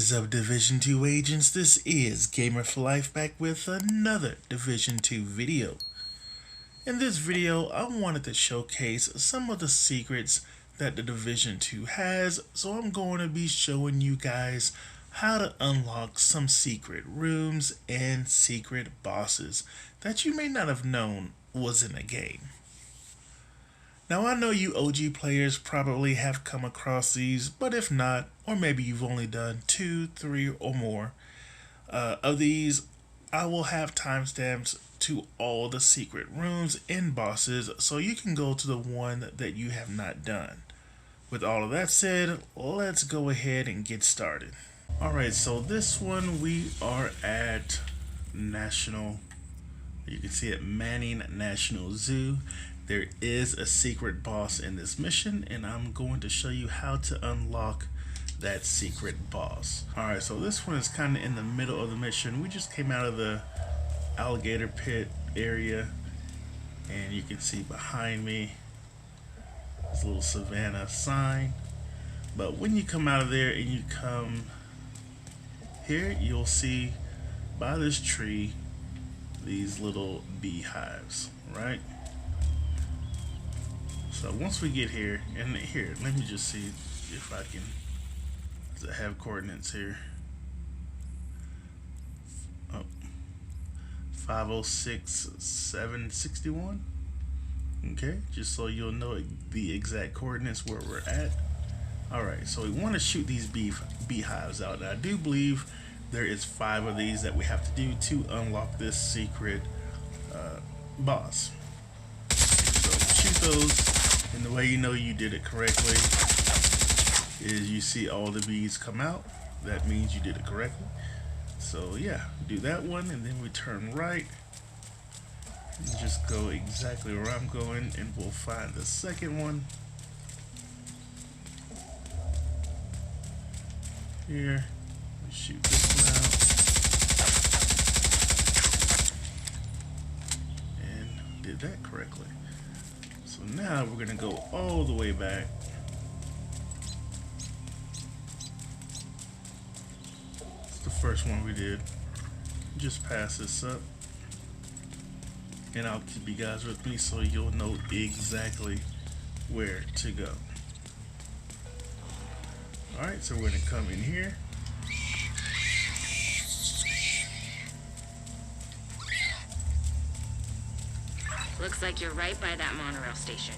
is up, Division 2 agents? This is Gamer for Life back with another Division 2 video. In this video, I wanted to showcase some of the secrets that the Division 2 has, so I'm going to be showing you guys how to unlock some secret rooms and secret bosses that you may not have known was in the game. Now I know you OG players probably have come across these, but if not, or maybe you've only done 2, 3, or more of these, I will have timestamps to all the secret rooms and bosses so you can go to the one that you have not done. With all of that said, let's go ahead and get started. Alright, so this one we are at National, you can see it, Manning National Zoo. There is a secret boss in this mission, and I'm going to show you how to unlock that secret boss. Alright, so this one is kind of in the middle of the mission. We just came out of the alligator pit area, and you can see behind me this little Savannah sign. But when you come out of there and you come here, you'll see by this tree these little beehives, right? So once we get here, and here, let me just see if I can have coordinates here. Oh, 506,761. Okay, just so you'll know the exact coordinates where we're at. Alright, so we want to shoot these beehives out. Now, I do believe there is 5 of these that we have to do to unlock this secret boss. So shoot those. And the way you know you did it correctly is you see all the bees come out. That means you did it correctly. So yeah, do that one, and then we turn right and just go exactly where I'm going, and we'll find the second one here. We shoot this one out and did that correctly. So now we're going to go all the way back. It's the first one we did. Just pass this up, and I'll keep you guys with me so you'll know exactly where to go. Alright, so we're going to come in here. Looks like you're right by that monorail station.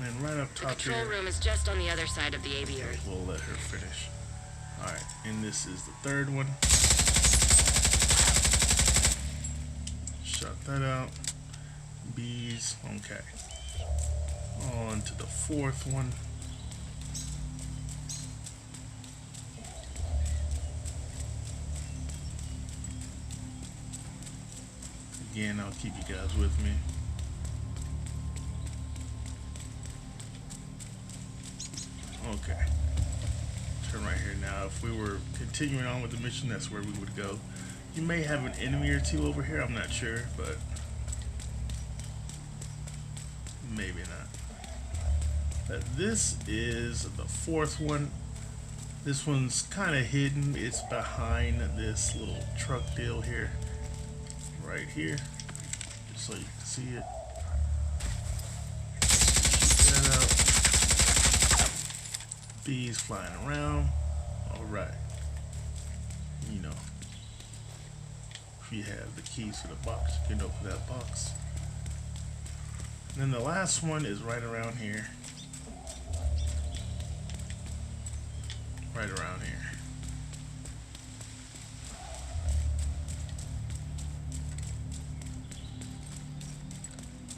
And right up top The control here, room is just on the other side of the aviary. we'll let her finish. Alright, and this is the third one. Shut that out. Bees, okay. On to the fourth one. Again, I'll keep you guys with me. Okay. Turn right here now. If we were continuing on with the mission, that's where we would go. You may have an enemy or two over here, I'm not sure, but maybe not. But this is the fourth one. This one's kind of hidden. It's behind this little truck deal here. Right here. Just so you can see it. Shoot that out. Bees flying around. Alright. You know, if you have the keys to the box, you can open that box. And then the last one is right around here. Right around here.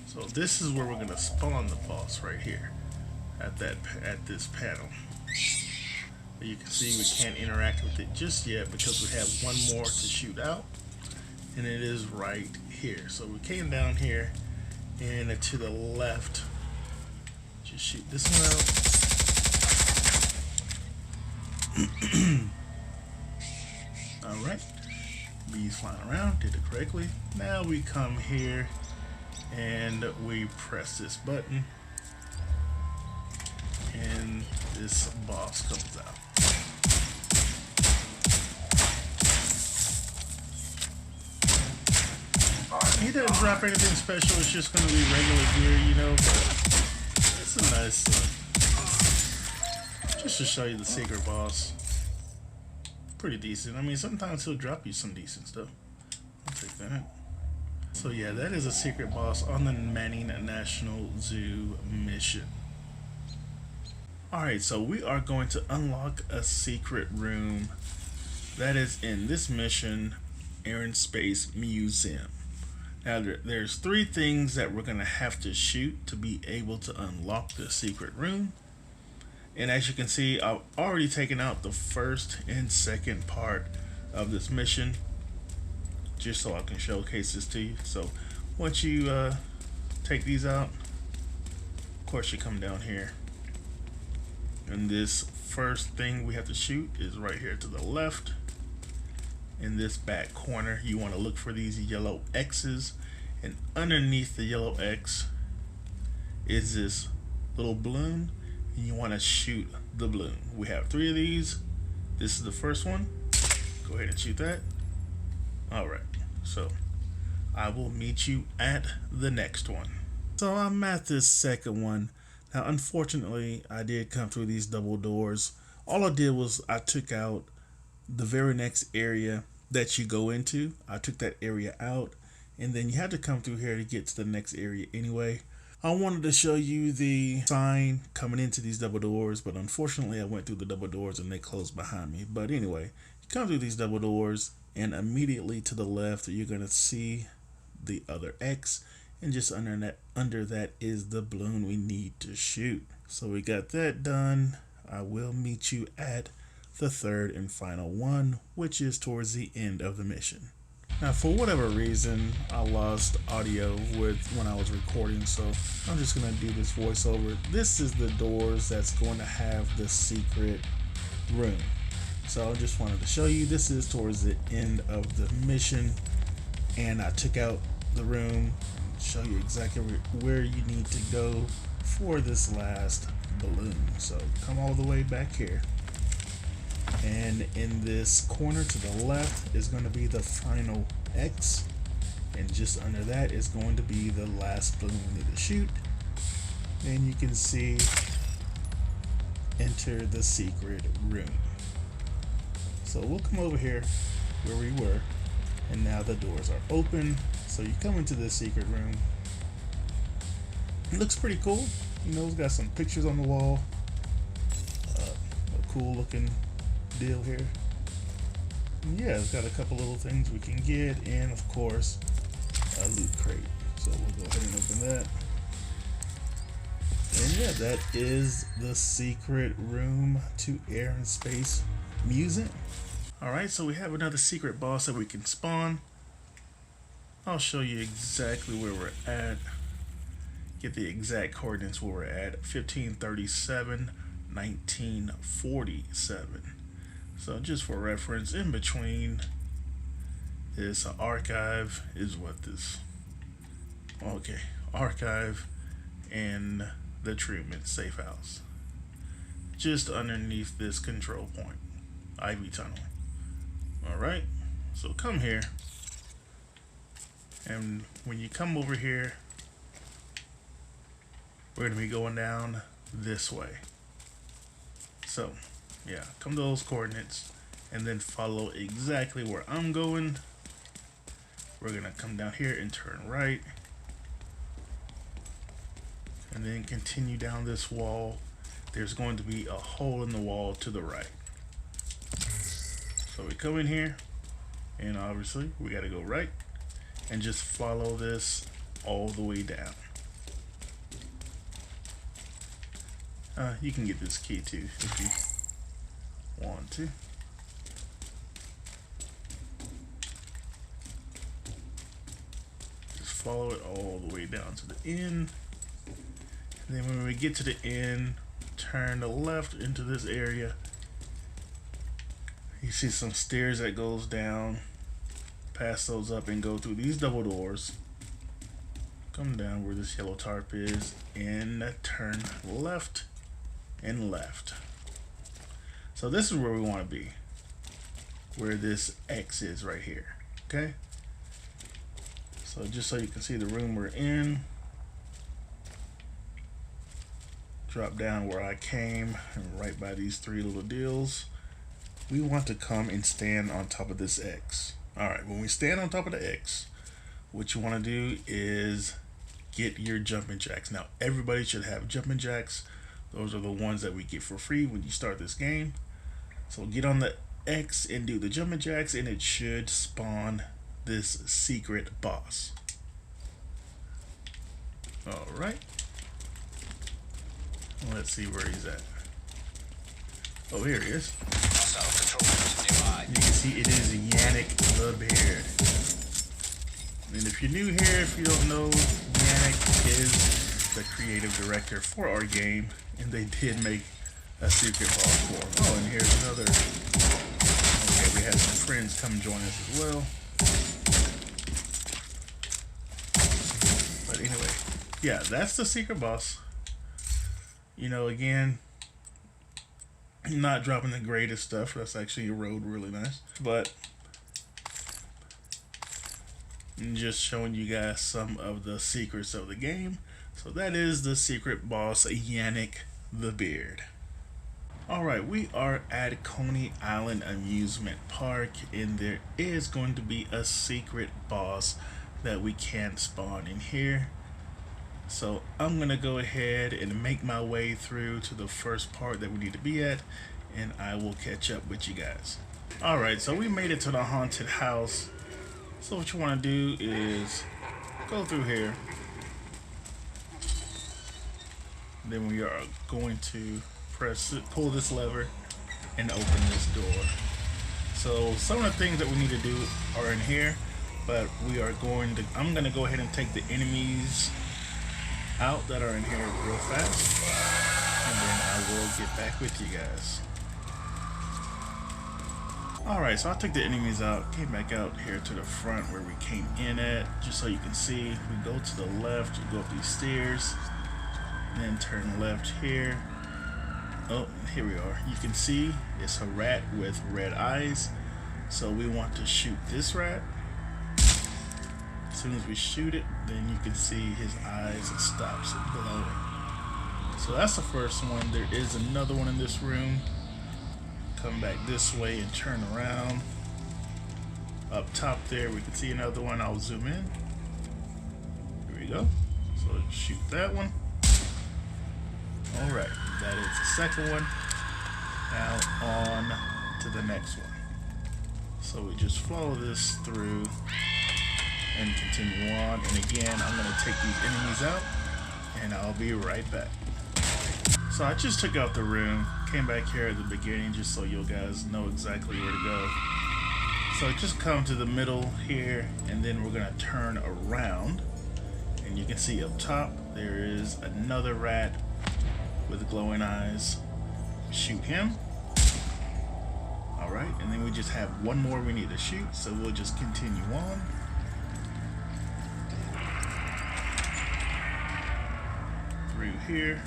So this is where we're going to spawn the boss, right here at this panel. But you can see we can't interact with it just yet because we have one more to shoot out, and it is right here. So we came down here, and to the left, just shoot this one out. Alright, bees flying around, did it correctly. Now we come here and we press this button, and this boss comes out. He doesn't drop anything special. It's just gonna be regular gear, you know. But it's a nice, just to show you the secret boss. Pretty decent. I mean, sometimes he'll drop you some decent stuff. I'll take that. So yeah, that is a secret boss on the Manning National Zoo mission. Alright, so we are going to unlock a secret room that is in this mission, Air and Space Museum. Now there's 3 things that we're going to have to shoot to be able to unlock the secret room. And as you can see, I've already taken out the first and second part of this mission, just so I can showcase this to you. So once you take these out, of course you come down here. And this first thing we have to shoot is right here to the left. In this back corner, you want to look for these yellow X's, and underneath the yellow X is this little balloon, and you want to shoot the balloon. We have 3 of these. This is the first one. Go ahead and shoot that. Alright, so I will meet you at the next one. So I'm at this second one. Now unfortunately, I did come through these double doors. All I did was I took out the very next area that you go into. I took that area out, and then you had to come through here to get to the next area anyway. I wanted to show you the sign coming into these double doors, but unfortunately I went through the double doors and they closed behind me. But anyway, you come through these double doors, and immediately to the left you're gonna see the other X, and just under that is the balloon we need to shoot. So we got that done. I will meet you at the third and final one, which is towards the end of the mission. Now for whatever reason I lost audio when I was recording, so I'm just gonna do this voiceover. This is the doors that's going to have the secret room. So I just wanted to show you, this is towards the end of the mission, and I took out the room, show you exactly where you need to go for this last balloon. So come all the way back here, and in this corner to the left is going to be the final X, and just under that is going to be the last balloon we need to shoot. And you can see enter the secret room. So we'll come over here where we were, and now the doors are open. So you come into this secret room. It looks pretty cool. You know, it's got some pictures on the wall. A cool looking deal here. And yeah, it's got a couple little things we can get, and of course a loot crate. So we'll go ahead and open that. And yeah, that is the secret room to Air and Space Museum. Alright, so we have another secret boss that we can spawn. I'll show you exactly where we're at. Get the exact coordinates where we're at. 1537, 1947. So just for reference, in between this archive is what this. Okay, archive and the treatment safe house. Just underneath this control point, Ivy Tunnel. Alright, so come here. And when you come over here, we're going to be going down this way. So, yeah, come to those coordinates and then follow exactly where I'm going. We're going to come down here and turn right. And then continue down this wall. There's going to be a hole in the wall to the right. So we come in here, and obviously we got to go right. And just follow this all the way down. You can get this key too if you want to. Just follow it all the way down to the end. And then when we get to the end, turn to the left into this area. You see some stairs that goes down. Pass those up and go through these double doors. Come down where this yellow tarp is and turn left and left. So this is where we want to be, where this X is right here. Okay, So just so you can see the room we're in, drop down where I came, and right by these three little deals, we want to come and stand on top of this X. Alright, when we stand on top of the X, what you want to do is get your jumping jacks. Now everybody should have jumping jacks. Those are the ones that we get for free when you start this game. So get on the X and do the jumping jacks, and it should spawn this secret boss. Alright, let's see where he's at. Oh, here he is. You can see it is Yannick the Beard. And if you're new here, if you don't know, Yannick is the creative director for our game, and they did make a secret boss for him. Oh, and here's another. Okay, we had some friends come join us as well. But anyway, yeah, that's the secret boss. You know, again, not dropping the greatest stuff. That's actually a road really nice, but just showing you guys some of the secrets of the game. So that is the secret boss, Yannick the Beard. Alright, we are at Coney Island Amusement Park, and there is going to be a secret boss that we can spawn in here. So I'm gonna go ahead and make my way through to the first part that we need to be at, and I will catch up with you guys. Alright, so we made it to the haunted house. So what you want to do is go through here. Then we are going to pull this lever and open this door. So some of the things that we need to do are in here, but I'm going to go ahead and take the enemies out that are in here real fast, and then I will get back with you guys. Alright, so I took the enemies out, came back out here to the front where we came in at, just so you can see. We go to the left, you go up these stairs, and then turn left here. Oh, here we are. You can see it's a rat with red eyes, so we want to shoot this rat. As soon as we shoot it, then you can see his eyes, it stops glowing. So that's the first one. There is another one in this room. Come back this way and turn around. Up top there we can see another one. I'll zoom in. Here we go. So let's shoot that one. Alright, that is the second one. Now on to the next one. So we just follow this through and continue on. And again, I'm going to take these enemies out, and I'll be right back. So I just took out the room, came back here at the beginning just so you guys know exactly where to go. So just come to the middle here, and then we're going to turn around, and you can see up top there is another rat with glowing eyes. Shoot him. Alright, and then we just have one more we need to shoot, so we'll just continue on. Through here.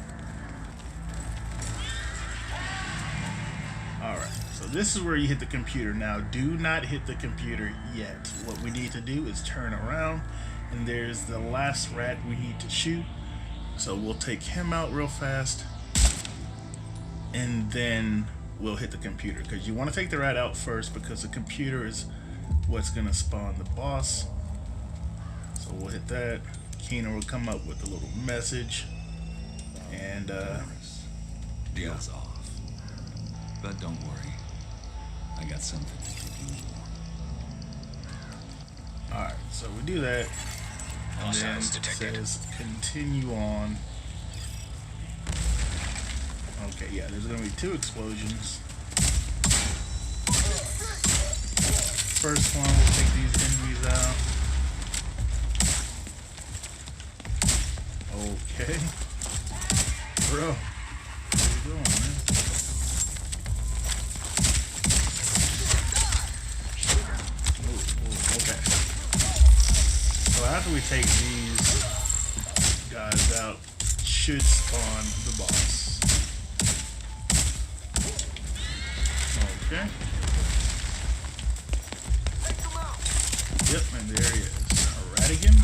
Alright, so this is where you hit the computer. Now, do not hit the computer yet. What we need to do is turn around, and there's the last rat we need to shoot. So we'll take him out real fast, and then we'll hit the computer, because you want to take the rat out first, because the computer is what's going to spawn the boss. So we'll hit that. Keener will come up with a little message, and deal's off. But don't worry, I got something to keep you warm. Alright, so we do that, and then it says continue on. Okay, yeah, there's gonna be 2 explosions. First one, we'll take these enemies out. Okay. Bro, where you going, man? Okay. So after we take these guys out, should spawn the boss. Okay. Yep, and there he is. Ratigan.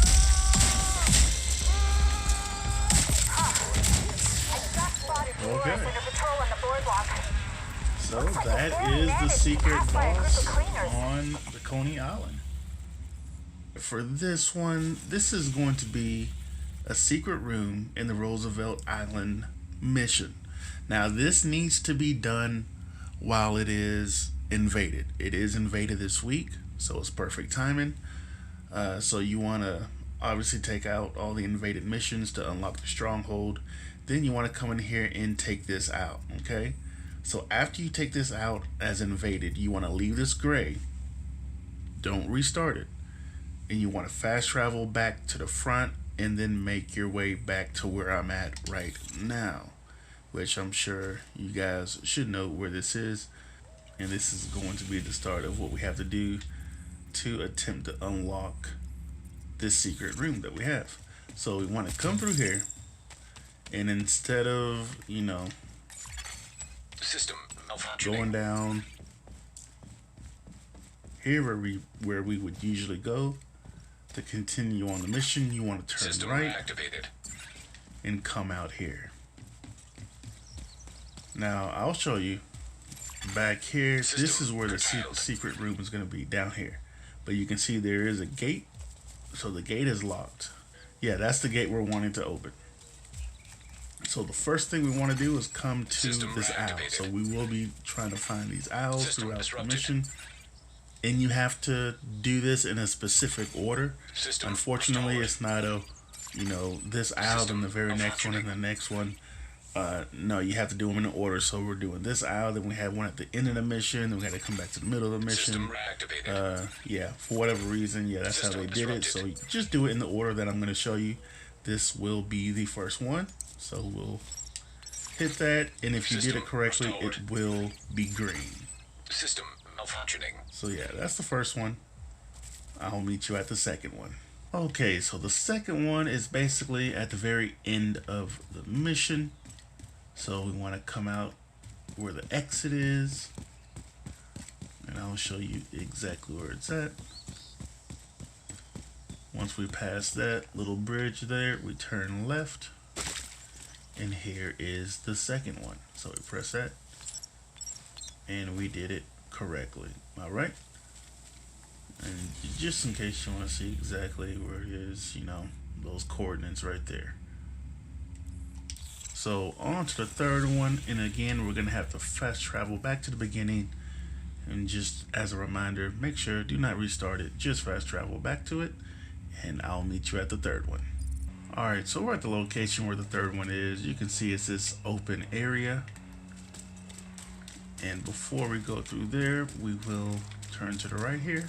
so that is the secret boss on the Coney Island. For this one, this is going to be a secret room in the Roosevelt Island mission. Now, this needs to be done while it is invaded. It is invaded this week, so it's perfect timing. So you want to obviously take out all the invaded missions to unlock the stronghold. Then you want to come in here and take this out, okay? So after you take this out as invaded, you want to leave this gray. Don't restart it. And you want to fast travel back to the front and then make your way back to where I'm at right now, which I'm sure you guys should know where this is. And this is going to be the start of what we have to do to attempt to unlock this secret room that we have. So we want to come through here, and instead of, System going down here where we would usually go to continue on the mission, you want to turn System right activated. and come out here. Now I'll show you back here. This is where the secret room is going to be, down here. But you can see there is a gate, so the gate is locked. Yeah, that's the gate we're wanting to open. So the first thing we want to do is come to this owl. So we will be trying to find these owls throughout the mission. And you have to do this in a specific order. Unfortunately, it's not a, this owl, then the very next one, and the next one. No, you have to do them in order. So we're doing this owl, then we had one at the end of the mission, then we had to come back to the middle of the mission. Yeah, for whatever reason, yeah, that's how they did it. So you just do it in the order that I'm going to show you. This will be the first one. So we'll hit that, and if you did it correctly, it will be green. System malfunctioning. So yeah, that's the first one. I'll meet you at the second one. Okay, so the second one is basically at the very end of the mission. So we want to come out where the exit is, and I'll show you exactly where it's at. Once we pass that little bridge there, we turn left, and here is the second one. So we press that, and we did it correctly. All right. And just in case you want to see exactly where it is, those coordinates right there. So on to the third one, and again, we're going to have to fast travel back to the beginning. And just as a reminder, make sure, do not restart it, just fast travel back to it, and I'll meet you at the third one. Alright, so we're at the location where the third one is. You can see it's this open area. And before we go through there, we will turn to the right here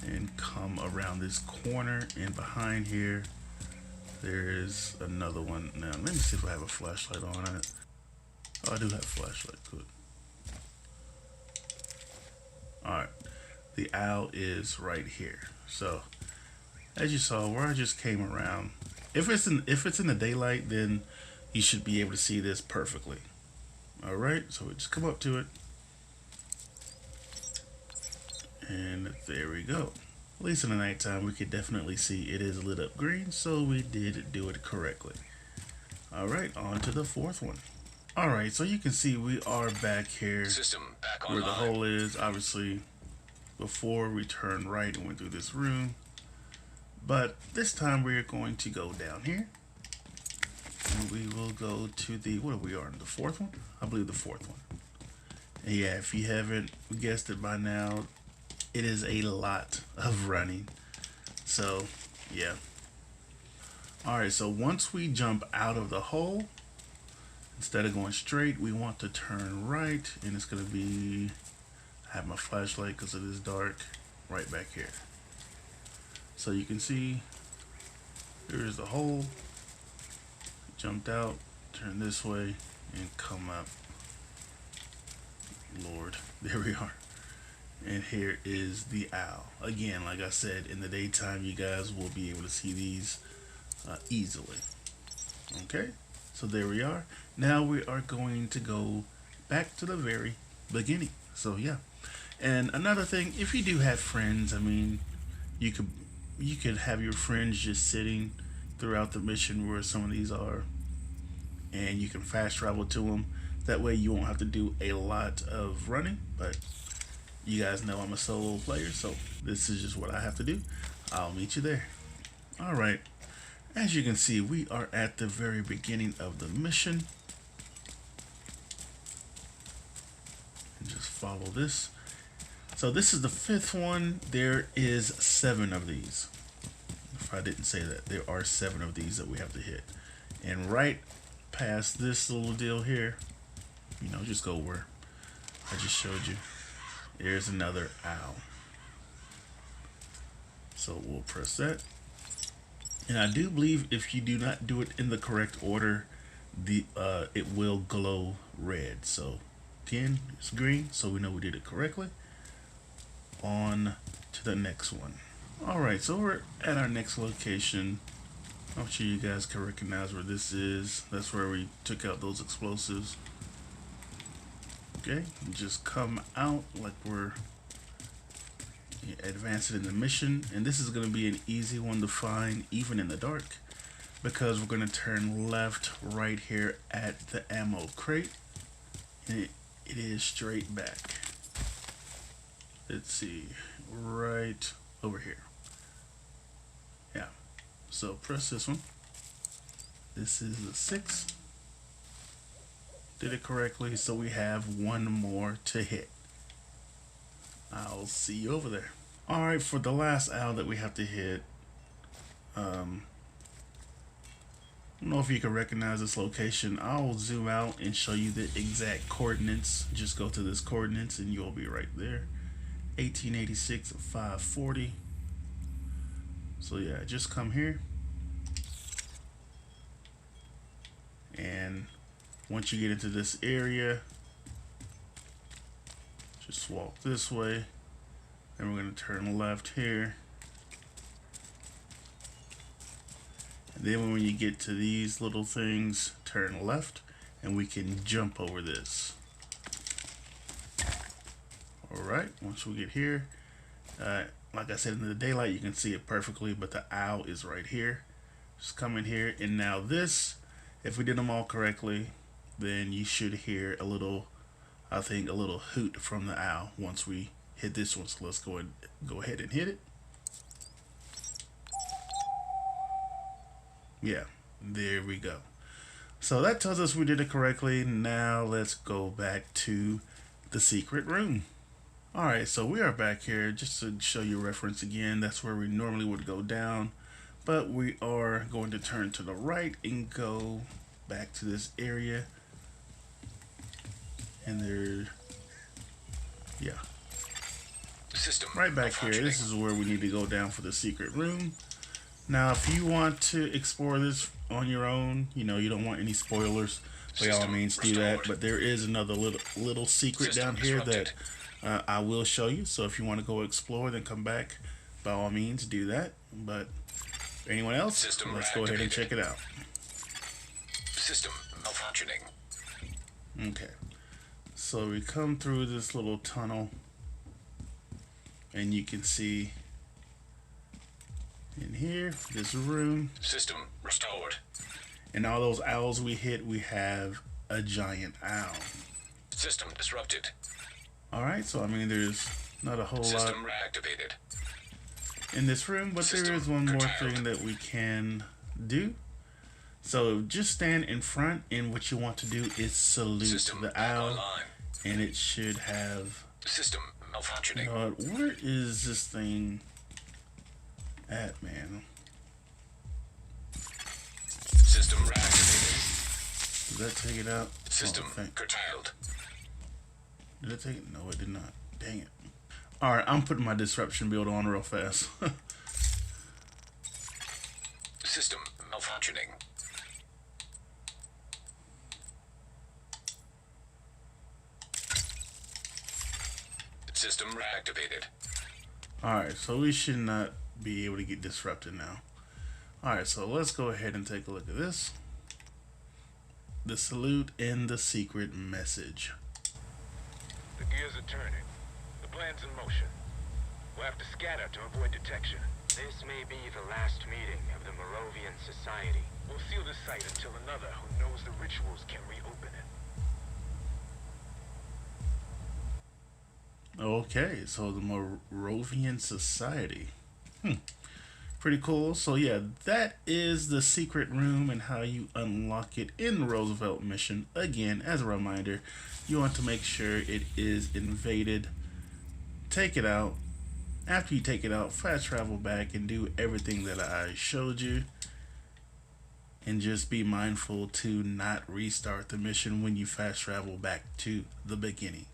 and come around this corner, and behind here there is another one. Now let me see if I have a flashlight on it. Oh, I do have a flashlight. Good. Alright, the owl is right here. So as you saw, where I just came around, if it's in the daylight, then you should be able to see this perfectly. Alright, so we just come up to it, and there we go. At least in the nighttime, we could definitely see it is lit up green, so we did do it correctly. Alright, on to the fourth one. Alright, so you can see we are back here where the hole is. Obviously, before we turned right and went through this room. But this time we're going to go down here. And we will go to the, what are we on, the fourth one? I believe the fourth one. And yeah, if you haven't guessed it by now, it is a lot of running. So, yeah. Alright, so once we jump out of the hole, instead of going straight, we want to turn right, and it's going to be, I have my flashlight because it is dark, right back here. So you can see, here is the hole. Jumped out, turn this way, and come up. Lord, there we are. And here is the owl. Again, like I said, in the daytime, you guys will be able to see these easily. Okay, so there we are. Now we are going to go back to the very beginning. So yeah, and another thing, if you do have friends, I mean, you could have your friends just sitting throughout the mission where some of these are, and you can fast travel to them. That way you won't have to do a lot of running, but you guys know I'm a solo player, so this is just what I have to do. I'll meet you there. Alright, as you can see, we are at the very beginning of the mission. And just follow this. So this is the 5th one. There is 7 of these. If I didn't say that, there are 7 of these that we have to hit. And right past this little deal here, you know, just go where I just showed you. There's another owl. So we'll press that. And I do believe if you do not do it in the correct order, it will glow red. So 10 is green, so we know we did it correctly. On to the next one. Alright, so we're at our next location. I'm sure you guys can recognize where this is. That's where we took out those explosives. Okay, just come out like we're advancing in the mission, and this is going to be an easy one to find even in the dark, because we're going to turn left right here at the ammo crate, and it is straight back. Let's see, right over here. Yeah, so press this one. This is the 6. Did it correctly, so we have one more to hit. I'll see you over there. Alright, for the last owl that we have to hit, I don't know if you can recognize this location. I'll zoom out and show you the exact coordinates. Just go to this coordinates and you'll be right there. 1886 540. So yeah, just come here, and once you get into this area, just walk this way, and we're going to turn left here. And then when you get to these little things, turn left, and we can jump over this. Alright, once we get here, like I said, in the daylight you can see it perfectly, but the owl is right here. Just come in here, and now this, if we did them all correctly, then you should hear a little, I think, a little hoot from the owl once we hit this one. So let's go ahead and hit it. Yeah, there we go. So that tells us we did it correctly. Now let's go back to the secret room. Alright, so we are back here just to show you a reference again. That's where we normally would go down, but we are going to turn to the right and go back to this area. And there, yeah, System right back here. This is where we need to go down for the secret room. Now, if you want to explore this on your own, you know, you don't want any spoilers, by all means do that. But there is another little secret down here that I will show you. So if you want to go explore, then come back, by all means do that. But for anyone else, let's go ahead and check it out. System malfunctioning. Okay. So we come through this little tunnel, and you can see in here, this room. System restored. And all those owls we hit, we have a giant owl. System disrupted. Alright, so I mean, there's not a whole System lot reactivated. in this room, but there is one more thing that we can do. So just stand in front, and what you want to do is salute the owl, online. and it should have. System malfunctioning. Where is this thing at, man? System reactivated. Did that take it out? System Oh, curtailed. did it take it? No, it did not. Dang it. Alright, I'm putting my disruption build on real fast. System malfunctioning. System reactivated. Alright, so we should not be able to get disrupted now. Alright, so let's go ahead and take a look at this. The salute and the secret message. The gears are turning. The plan's in motion. We'll have to scatter to avoid detection. This may be the last meeting of the Moravian Society. We'll seal the site until another who knows the rituals can reopen it. Okay, so the Moravian Society. Pretty cool. So yeah, that is the secret room and how you unlock it in the Roosevelt mission. Again, as a reminder, you want to make sure it is invaded. Take it out. After you take it out, fast travel back and do everything that I showed you. And just be mindful to not restart the mission when you fast travel back to the beginning.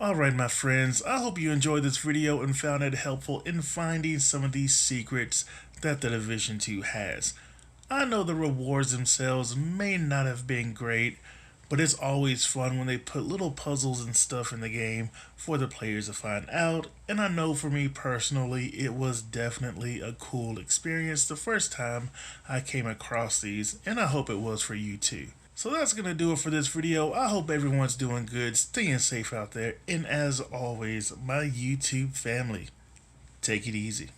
Alright my friends, I hope you enjoyed this video and found it helpful in finding some of these secrets that the Division 2 has. I know the rewards themselves may not have been great, but it's always fun when they put little puzzles and stuff in the game for the players to find out, and I know for me personally it was definitely a cool experience the first time I came across these, and I hope it was for you too. So that's going to do it for this video. I hope everyone's doing good, staying safe out there, and as always, my YouTube family, take it easy.